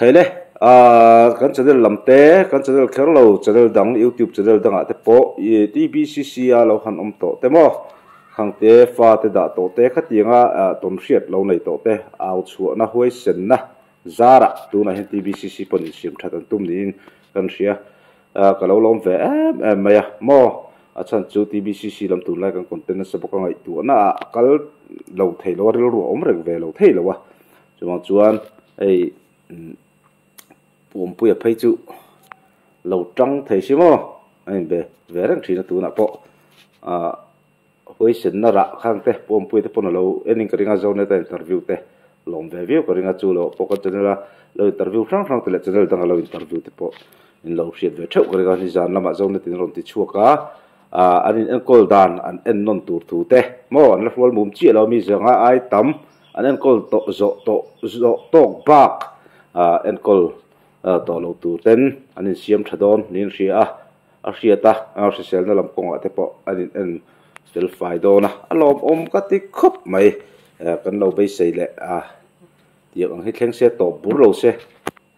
thele kan channel lamte kan channel kherlo channel dang YouTube channel dang ate po TBCC a lo han to temo khangte fa te da to te khatinga tom hriat lo nei to te au chu na hoi sen na zara tu na TBCC pon sim thatan tum nin kan ria ka lo lom ve maya mo achan chu TBCC lam tu lai kan content sa boka ngai tu na kal lo thei lo ril ru om rek ve lo thei lo wa chuang chuan ei pum pu ya phei chu lo tang thei simo ai be ve rang thina tu na po hoi sen na ra khang te pum pu te pon lo ening karinga zone te interview te lom ve view karinga chu lo po ka channel lo interview frang frang te le channel dang lo interview te po in lo hriat ve thau karinga ni zan lama zone tin ron ti chuaka anin en kol dan an en non tur tu te mo an la fol mum chi lo mi zanga ai tam an en kol to zo to bak en kol to lo tu ten anin siam thadon nin ria a riata a sel na lam kong ate po anin en sel fai dona alom om ka ti khop mai kan lo be sei le tiak ang hi thleng se to bur lo se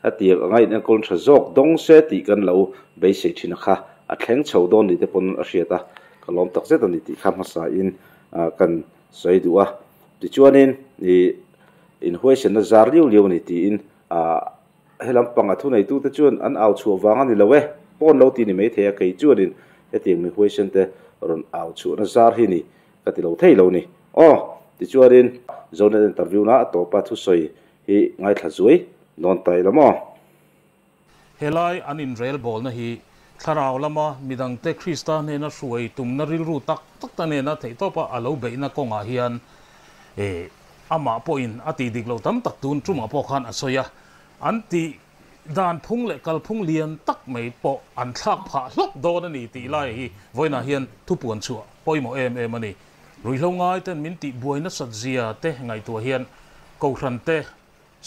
a tiak angai en kol thazok dong se ti kan lo be sei thina kha a thleng chho don ni te pon a riata kalom tak se tan ti kham sa in kan sei duwa ti chuanin ni in hoi sen na zar liu liu ni ti in helam panga thu nei tu te chuan an au chu wanga ni lowe pon lo ti ni me the kai chuanin heting mi hoi sen te ron au chu na zar hi ni ka ti lo thei lo ni ti chuanin zone interview na to pa thu soi hi ngai thla zuai non tai lamo helai an in rail bol na hi tharau lama midang te Krista ne na suai tum na ril ru tak ta ne na thei to pa alo be na konga hian ama po in ati dik lo tam tak tun chuma po khan asoya anti dan phung le kal phung lian tak mai po an thak pha hlok do na ni ti lai hi voina hian thu puan chu poimo em ani rui longai ten min ti buaina satzia te ngai to hian ko hran te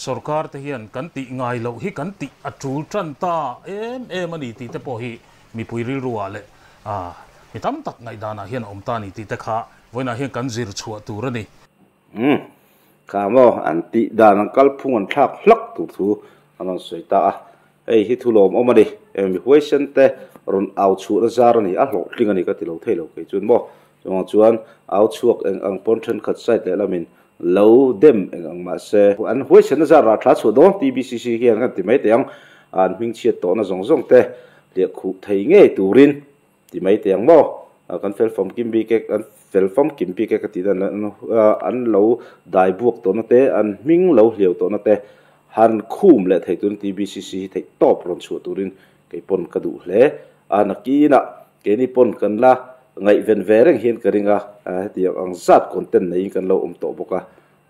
sarkar te hian kan ti ngai lo hi kan ti atul tran ta em ani ti te po hi mi pui ril ruwa le mi tam tak ngai dana hian om ta ni ti te kha voina hian kan zir chua tur ani kamo anti dan kal phung an thak hlak tu thu anon soita ei hi thulom omani mi question te ron au chu na zar ani a hlo tling ani ka ti lo thei lo ke chun mo chuan au chuak ang pon then khat sai te lamin lo dem ang ma se an question na zar ra thla chu do TBCC hian kan ti mai te ang an ming chiat to na zong te le khu thei nge turin ti mai te ang mo kan fel form kimbi ke kan felfam kimpi ke ka ti dan an lo dai buak to na te an ming lo hliau to na te han khum le thei tun TBCC thei top ron chu turin ke pon ka du hle anakina ke ni pon kan la ngai ven vereng hian karinga ti ang zat content nei kan lo to boka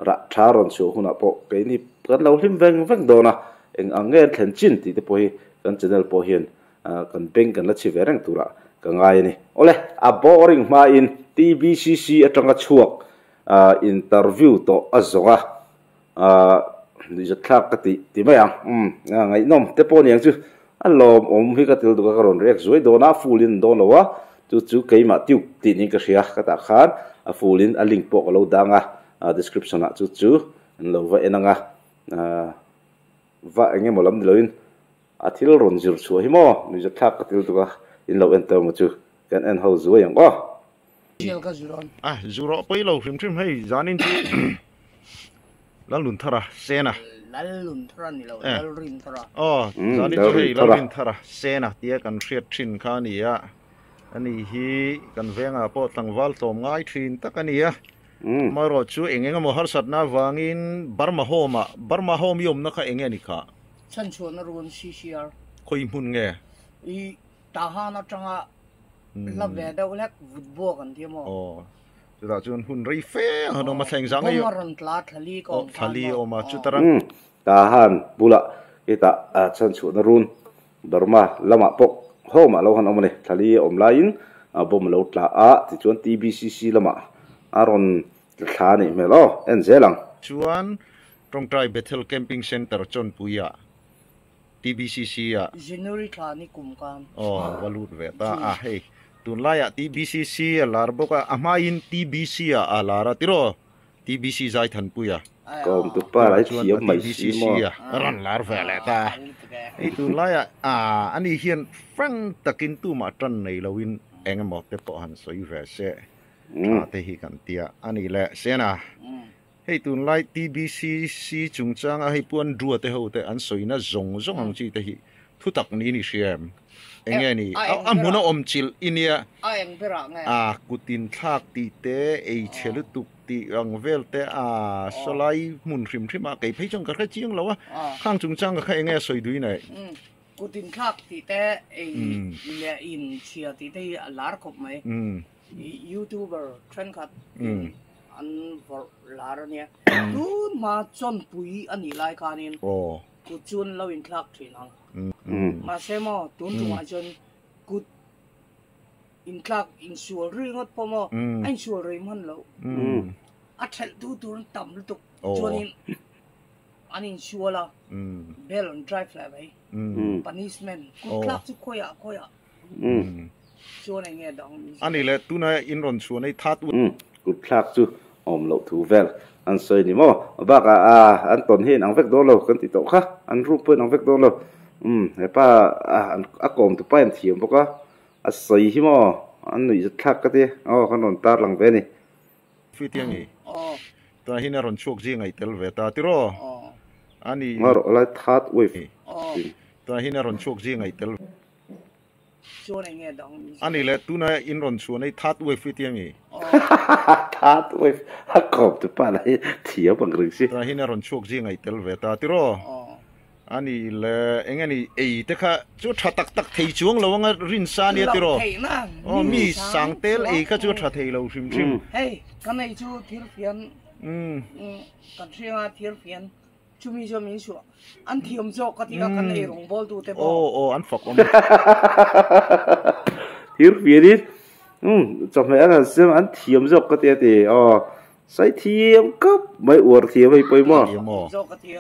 ra tharon chu huna po ke ni kan lo hlim veng do na eng ange thlen chin ti te po hi kan channel po hian kan beng kan la chi vereng tura ka ngai ni ole a boring ma in TBCC atanga chuak interview to azonga ni jathak ka ti mayang ngai nom te po niang chu alom om hi ka til du ka ron rek zoi do na fulin do lowa chu keima tiu ti ni ka ria ka ta khan a fulin a link po lo danga description a chu lo va enanga va enge molam loin a thil ron zir chu hi mo ni jathak ka til du ka in lo enter mo chu kan en ho zoi yang zuro pai lo trim hei zanin chu la lun thara sena la lun thara ni lo la rin thara zanin chu hei la rin thara sena tia kan hriat thin kha ni a ani hi kan venga po tlangwal tom ngai thin takania maro chu engenga mo har satna wangin barma hom yom na kha engeni kha chan chu na ron CCR khoi mun nge I ta ha na changa la ve da ulek vutbo kan ti mo chu da chun hun rei fe hano ma thleng jang ai ron tla thali ko thali o ma chu tarang ta han bula eta chan chu na run dharma lama pok homa lo han omani thali om lain bom lo tla ti chuan TBCC lama aron thla ni melo en zelang chuan tongtrai Bethel Camping Center chon puya TBCC ya January thla ni kum kan walut ve ta hei tun la ya TBCC lar boka ama in TBC a alara tiro TBC ใจทันปุยก็ตุป้าหลายเทียมไม่ซีมรันลาร์เวลตาไอ้ตุนไล่อันนี้เฮียนฟังตะกินตู้มาจันในลวินเองหมดแต่ปอหันสวยเวเสเตหิกันเตียอันนี้แหละเสนะให้ตุนไล่ TBC ซีจุงจังให้ปวนรัวแต่เขาแต่อันสวยน่ะจงอังจีแต่หิทุตักนี้นี่เสียมเองนี่อันมุนอมจิลอินเนียกุตินทักตีเตไอเชลตุกตีรังเวลเตสไลมุนริมมาไก่พี่จังก็แค่จีงแล้ววะข้างจุงจังก็แค่เองสวยด้วยหน่อยกุตินทักตีเตไอเนี่ยอินเชียตีเตลาร์คบไหมยูทูบเบอร์เทรนด์คัดอันลาร์เนี่ยดูมาจนปุยอันนี้รายการนี้กูจุนแล้วอินทักทีนังมาเสมอตุนจุงอาจนกูอินทักอินชัวร์เรื่องพอมอินชัวร์เรื่องมันแล้วอัดเทลดูตุนต่ำลุกจนอันอินชัวร์ละเบลล์ไดรฟ์เลยไปพันิชเมนต์กูคลักจุกค่อยชัวร์ในเงี้ยดังอันนี้แหละตุนอินรอนชัวร์ในทัดกูคลักจุอมเหลาทูเวลอันสวยนี่มั้งบักอันตอนเห็นอังเวกโดนเรากันติดต่อค่ะอันรูปเปิ้ลอังเวกโดนเราเฮ้ยป้าอันกอมตัวป้าอันเทียมพวกก็อันสวยที่มั้งอันนี้จะทักกันดิขนมตาหลังเวนี่ฟิตยังไงตอนที่น่ารอนโชคจีไงเตลเวตาติโรอันนี้มาอะไรทัดเวฟตอนที่น่ารอนโชคจีไงเตลชัวร์ในเงี้ยดังอันนี้แหละตุนอินรอนชัวร์ในทัดเวฟิตยังไงทัดเวฟฮักกอมตัวป้าอะไรเทียบบังกฤษตอนที่น่ารอนโชคจีไงเตลเวตาติโรอันนี้แหละเองอันนี้แต่ค่ะจุดตักที่จวงเราว่ารินซาเนี่ยติโรมีสังเตลก็จุดที่เราชิมเฮ้ยกันไอ้จุดที่เพียนกันเชียงที่เพียนจุมีชัวอันที่อมโจก็ที่กันไอ้รงบอลดูเตบอันฝักที่เพียนนี่จำไม่ได้เสียอันที่อมโจก็ที่ใส่ที่อมก็ไม่อวดที่ไม่ไปมั้งโจก็ที่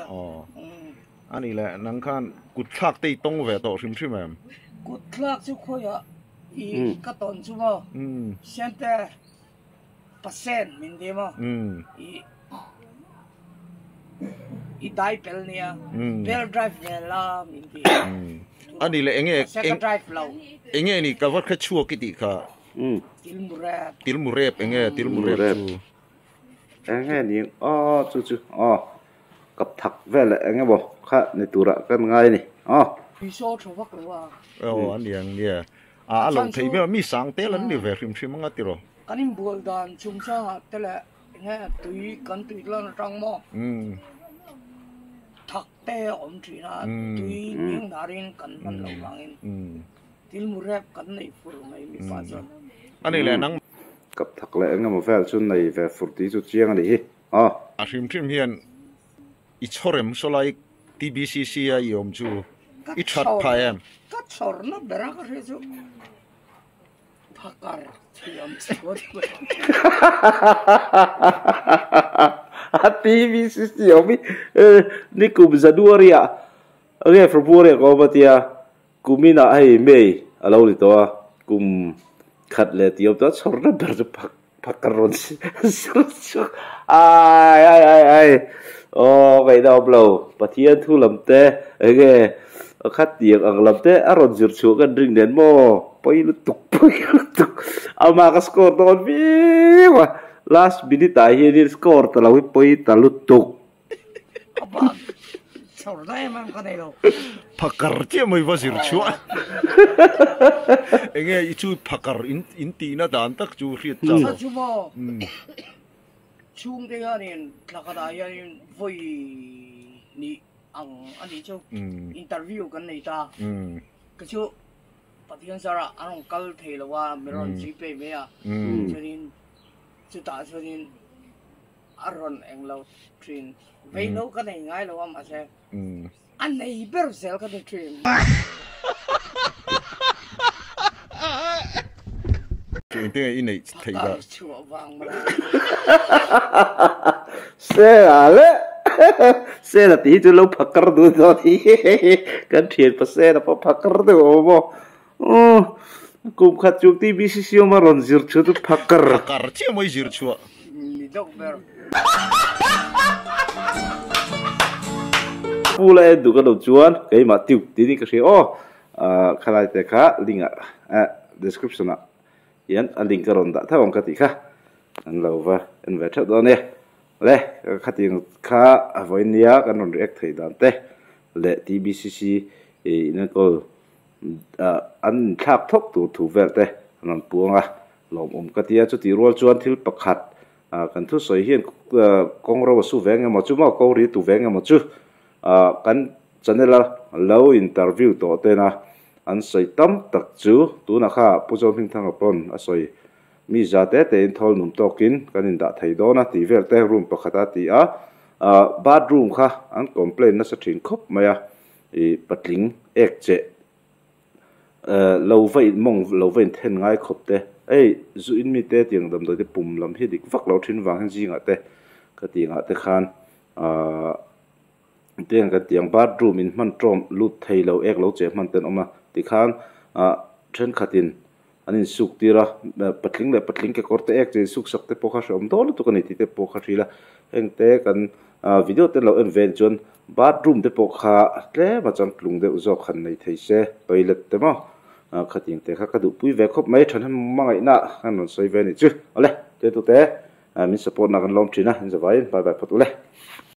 อันนี้แหละนังคันกุดทักตีตรงเวตชิมแม่กุดทักจุค่อยอีกตอนจุบ่เช่นแต่เปอร์เซ็นต์มินดีมั้อีได้เปลเนี่ยเปลไดรฟ์เนี่ยละมินดีอันนี้แหละเองไดรฟ์เรานี่ก็ว่าแค่ชั่วกิติค่ะติลมูเรปติลมูเรปนี่จู่กับถักแว่เลยไงบ่ค่ะในตัวละกันไงนี่พี่โชว์ชวักหรือว่าอันนี้เนี่ยลงที่มีสังเตลันนี่เวริมชิมังติโรกันนี่บัวดานชุมชาแต่ละเนี่ยตุยกันตุยแล้วจังมั้งถักเตะอมทีนะตุยยิงดารินกันมันลงลังอินทิลมูเรปกันในฟูร์ไม่มีฟ้าจันอันนี้แหละนังกับถักเลยไงมาแฟร์ชุนในแฟร์ฟูร์ที่สุดเชียงนี่ชิมเฮียนอีชอร์มโซไล TBCC ยอมจูอีชัดพายมก็ชอร์นะเบรักเรจูพักการที่ยอมสวดTBCC ยอมนี่กูเป็นจัดวารีอะเรียกฟรูเรียกว่าที่กูมีน่าให้เมย์อะไรวะตัวกูขัดเลยที่ยอมตัวชอร์นะเบรักพักการ์นไก่ดาวเปล่าปะเทียนทุลำเตะขัดเตียงอังลำเตะอารมณ์จุดชูกันดึงเด่นโม่ไปลุตุกเอามาก็สกอร์ตอนวิ่งว่ะ last minute ตายเฮียนี่สกอร์ตลอดไปตลุตุกชอบได้มั้งก็ได้เราพักการ์เจ้าไม่ว่าสิรชัวเองไอ้ชูพักการ์อินตีน่าด่านตักจูเรียดจ้าชูโม่ช่วงเดียวนี่หลักฐานยังไว้นี่อันนี้ชูอินเตอร์วิวกันในตาก็ชูปฏิญาณสระอันนั้นกัลเทลว่าเมรอนจีเป้เมียชนินจุดตาชนินอารอนเองเราทรีนไปโลกันในง่ายเราว่ามาเช่อันไหนเบอร์เซลกันในทรีนจริงๆอินนี่ที่ก็เสียเลยเสียละที่จะเราพักกระดูตัวที่กันเทียนเสียละพอพักกระดูโอ้โหกุมขัดจุกที่ BCC มารอนจิรชัวพักกระเชื่อไม่จิรชัว dog bear pula du ka do chuan ke ma tiu ti ni ka se o khalai te kha linga description a yan a link ka ron da thawang ka ti kha an lo wa en ve tha do ne le khating kha avoinia kan ron react thei dan te le tbcc in ko an thak thok tu vel te nan puanga lom ka tia chu ti rol chuan thil pakhat kan thu soi hian kongro su veng ma chu ma ko ri tu veng ma chu kan channel lo interview to te na an soi tam tak chu tu na kha puzom hing thang pon a soi mi za te in thol num tokin kan in da thei do na ti vel te room pakhata ti a bathroom kha an complain na sa thin khop maya e patling ek che lo vai mong lo vai then ngai khop te ei zu in mi te tiang dam do te pum lam hi dik vak lo thin wang han ji nga te ka ti nga te khan tiang ka tiang bathroom in man trom lut thei lo ek lo che man ten oma ti khan then khatin anin suk tira patling ke korte ek che suk sak te pokha shom dol tu kan ti te pokha thila eng te kan video te lo en ven chon bathroom te pokha tle ma chang tlung de uzo khan nei thei se toilet te mo khating te kha ka du pui ve khop mai than mangai na kan non soi ve ni chu ale te tu te min support na kan lom thina in zawai bye bye patule